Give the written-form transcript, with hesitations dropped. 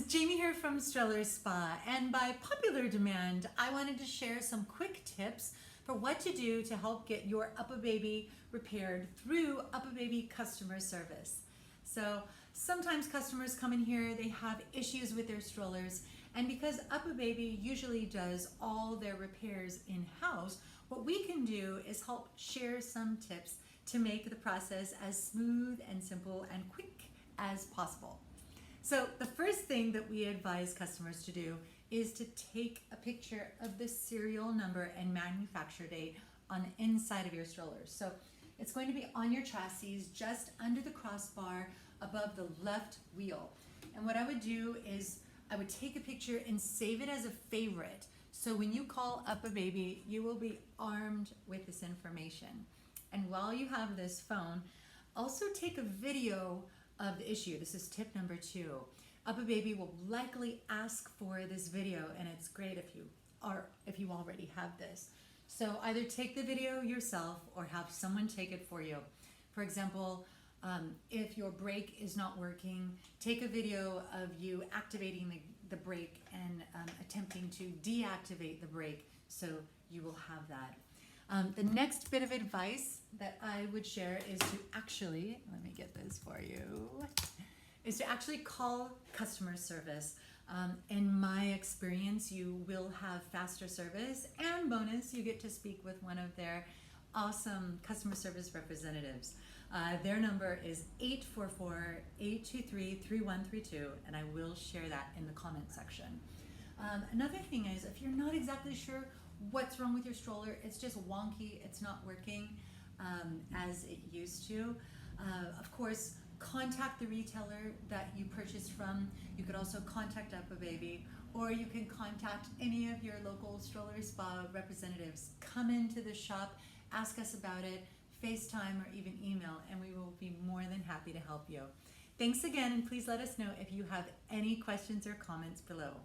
Jamie here from Stroller Spa, and by popular demand, I wanted to share some quick tips for what to do to help get your UPPAbaby repaired through UPPAbaby Customer Service. So sometimes customers come in here, they have issues with their strollers, and because UPPAbaby usually does all their repairs in-house, what we can do is help share some tips to make the process as smooth and simple and quick as possible. So the first thing that we advise customers to do is to take a picture of the serial number and manufacture date on the inside of your strollers. So it's going to be on your chassis, just under the crossbar above the left wheel. And what I would do is I would take a picture and save it as a favorite. So when you call UPPAbaby, you will be armed with this information. And while you have this phone, also take a video of the issue. This is tip number 2. UPPAbaby will likely ask for this video, and it's great if you already have this. So either take the video yourself or have someone take it for you. For example, if your brake is not working, take a video of you activating the brake and attempting to deactivate the brake, so you will have that. The next bit of advice that I would share is to actually, let me get this for you, is to actually call customer service. In my experience, you will have faster service, and bonus, you get to speak with one of their awesome customer service representatives. Their number is 844-823-3132, and I will share that in the comment section. Another thing is, if you're not exactly sure what's wrong with your stroller, it's just wonky, it's not working as it used to, of course, contact the retailer that you purchased from. You could also contact UPPAbaby, or you can contact any of your local Stroller Spa representatives. Come into the shop, ask us about it, FaceTime, or even email, and we will be more than happy to help you. Thanks again, and please let us know if you have any questions or comments below.